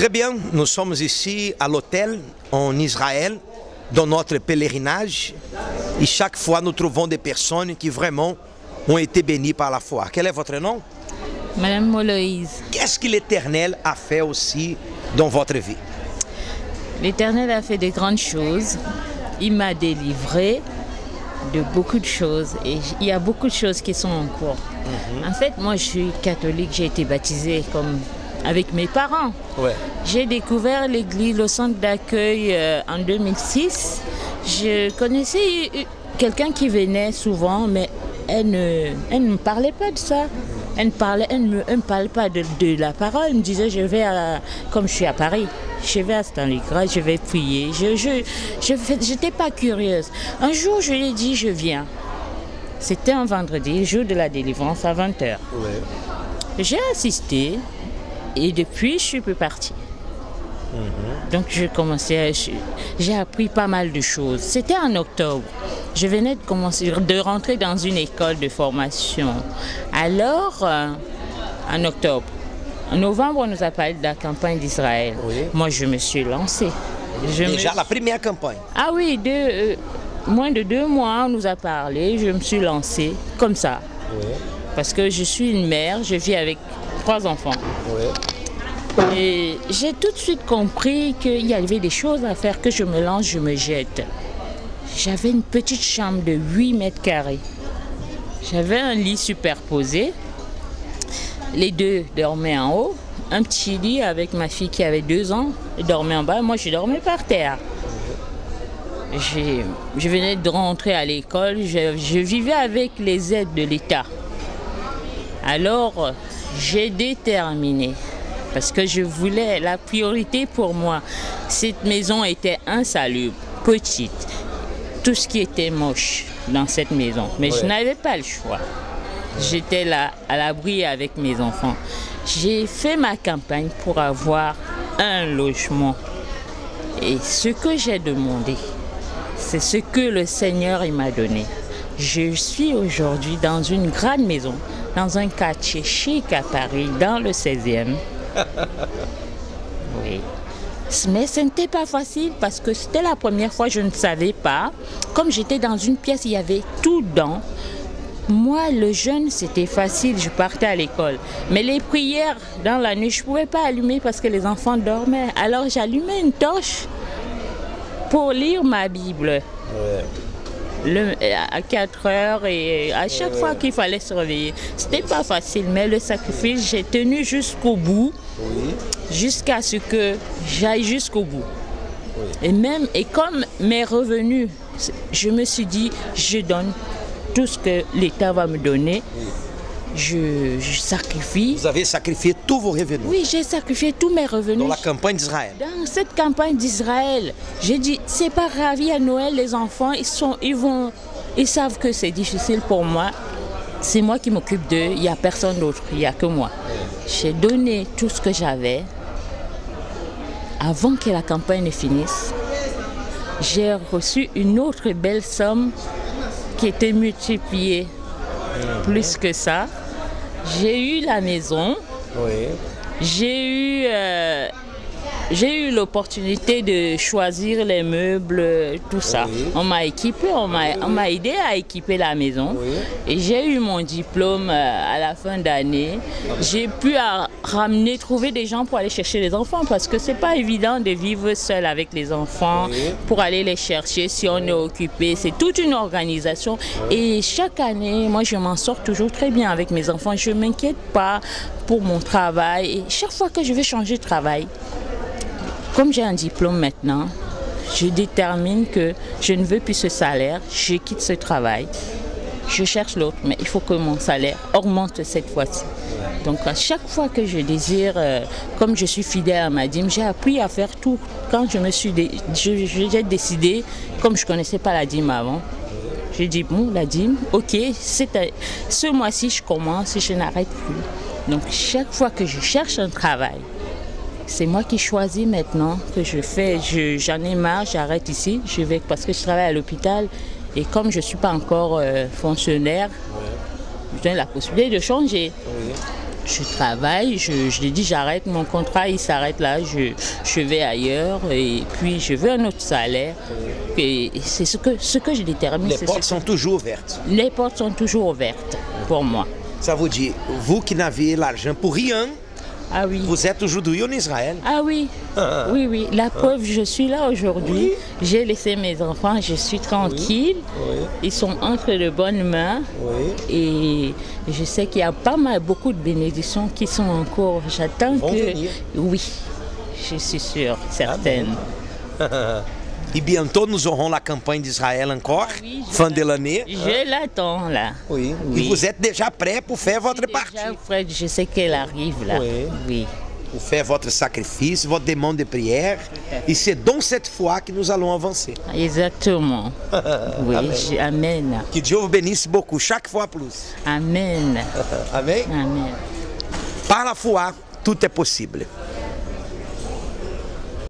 Très bien, nous sommes ici à l'hôtel en Israël, dans notre pèlerinage. Et chaque fois, nous trouvons des personnes qui vraiment ont été bénies par la foi. Quel est votre nom? Madame Moloïse. Qu'est-ce que l'Éternel a fait aussi dans votre vie? L'Éternel a fait de grandes choses. Il m'a délivré de beaucoup de choses et il y a beaucoup de choses qui sont en cours. En fait, moi je suis catholique, j'ai été baptisée avec mes parents. Ouais. J'ai découvert l'église, le centre d'accueil en 2006. Je connaissais quelqu'un qui venait souvent, mais elle ne me parlait pas de ça. Elle ne parlait pas de la parole. Elle me disait, comme je suis à Paris, je vais à Stalingrad, je vais prier. Je n'étais pas curieuse. Un jour, je lui ai dit, je viens. C'était un vendredi, jour de la délivrance à 20h. Ouais. J'ai assisté et depuis, je suis plus partie. Donc, j'ai appris pas mal de choses. C'était en octobre. Je venais de rentrer dans une école de formation. Alors, en octobre, en novembre, on nous a parlé de la campagne d'Israël. Oui. Moi, je me suis lancée. Déjà la première campagne? Ah oui, moins de 2 mois, on nous a parlé. Je me suis lancée comme ça. Oui. Parce que je suis une mère, je vis avec 3 enfants. Oui. Et j'ai tout de suite compris qu'il y avait des choses à faire, que je me lance, je me jette. J'avais une petite chambre de 8 mètres carrés. J'avais un lit superposé. Les 2 dormaient en haut. Un petit lit avec ma fille qui avait 2 ans. Elle dormait en bas. Moi, je dormais par terre. Je venais de rentrer à l'école. Je vivais avec les aides de l'État. Alors, j'ai déterminé. Parce que je voulais, la priorité pour moi, cette maison était insalubre, petite. Tout ce qui était moche dans cette maison. Mais je n'avais pas le choix. J'étais là, à l'abri avec mes enfants. J'ai fait ma campagne pour avoir un logement. Et ce que j'ai demandé, c'est ce que le Seigneur m'a donné. Je suis aujourd'hui dans une grande maison, dans un quartier chic à Paris, dans le 16e. Oui. Mais ce n'était pas facile parce que c'était la première fois, je ne savais pas. Comme j'étais dans une pièce, il y avait tout dedans. Moi, le jeûne, c'était facile, je partais à l'école. Mais les prières dans la nuit, je ne pouvais pas allumer parce que les enfants dormaient. Alors j'allumais une torche pour lire ma Bible. Ouais. À 4 heures et à chaque fois qu'il fallait se réveiller. C'était pas facile, mais le sacrifice, j'ai tenu jusqu'au bout, jusqu'à ce que j'aille jusqu'au bout. Et comme mes revenus, je me suis dit, je donne tout ce que l'État va me donner. Je sacrifie. Vous avez sacrifié tous vos revenus? Oui, j'ai sacrifié tous mes revenus. Dans la campagne d'Israël? Dans cette campagne d'Israël, j'ai dit, c'est pas grave, à Noël, les enfants, ils savent que c'est difficile pour moi. C'est moi qui m'occupe d'eux, il n'y a personne d'autre, il n'y a que moi. J'ai donné tout ce que j'avais avant que la campagne ne finisse. J'ai reçu une autre belle somme qui était multipliée plus que ça. J'ai eu la maison, j'ai eu l'opportunité de choisir les meubles, tout ça. On m'a équipé, on m'a aidé à équiper la maison. Et j'ai eu mon diplôme à la fin d'année. J'ai pu trouver des gens pour aller chercher les enfants parce que c'est pas évident de vivre seul avec les enfants, pour aller les chercher si on est occupé. C'est toute une organisation. Et chaque année, moi je m'en sors toujours très bien avec mes enfants. Je ne m'inquiète pas pour mon travail. Et chaque fois que je vais changer de travail, comme j'ai un diplôme maintenant, je détermine que je ne veux plus ce salaire, je quitte ce travail, je cherche l'autre, mais il faut que mon salaire augmente cette fois-ci. Donc à chaque fois que je désire, comme je suis fidèle à ma dîme, j'ai appris à faire tout. Quand j'ai décidé, comme je ne connaissais pas la dîme avant, j'ai dit bon, la dîme, ok, ce mois-ci je commence et je n'arrête plus. Donc chaque fois que je cherche un travail, c'est moi qui choisis maintenant que je fais, j'en ai marre, j'arrête ici, je vais parce que je travaille à l'hôpital et comme je ne suis pas encore fonctionnaire, je donne la possibilité de changer. je travaille, je lui dis j'arrête, mon contrat il s'arrête là, je vais ailleurs et puis je veux un autre salaire. Et c'est ce que je détermine. Les portes sont toujours ouvertes. Les portes sont toujours ouvertes pour moi. Ça vous dit, vous qui n'avez l'argent pour rien, ah oui. Vous êtes aujourd'hui en Israël? Ah oui, oui. La preuve, je suis là aujourd'hui. Oui. J'ai laissé mes enfants, je suis tranquille. Oui. Ils sont entre de bonnes mains. Oui. Et je sais qu'il y a beaucoup de bénédictions qui sont en cours. J'attends que... Venir. Oui, je suis sûre, certaine. Et bientôt, nous aurons la campagne d'Israël encore, fin de l'année. Je l'attends là. Oui. Et vous êtes déjà prêt pour faire votre partie? Déjà prêt, je sais qu'elle arrive là. Oui. Pour faire votre sacrifice, votre demande de prière. Et c'est donc cette foi que nous allons avancer. Exactement. Oui, amen. Que Dieu vous bénisse beaucoup, chaque fois plus. Amen. Amen. Amen. Par la foi, tout est possible.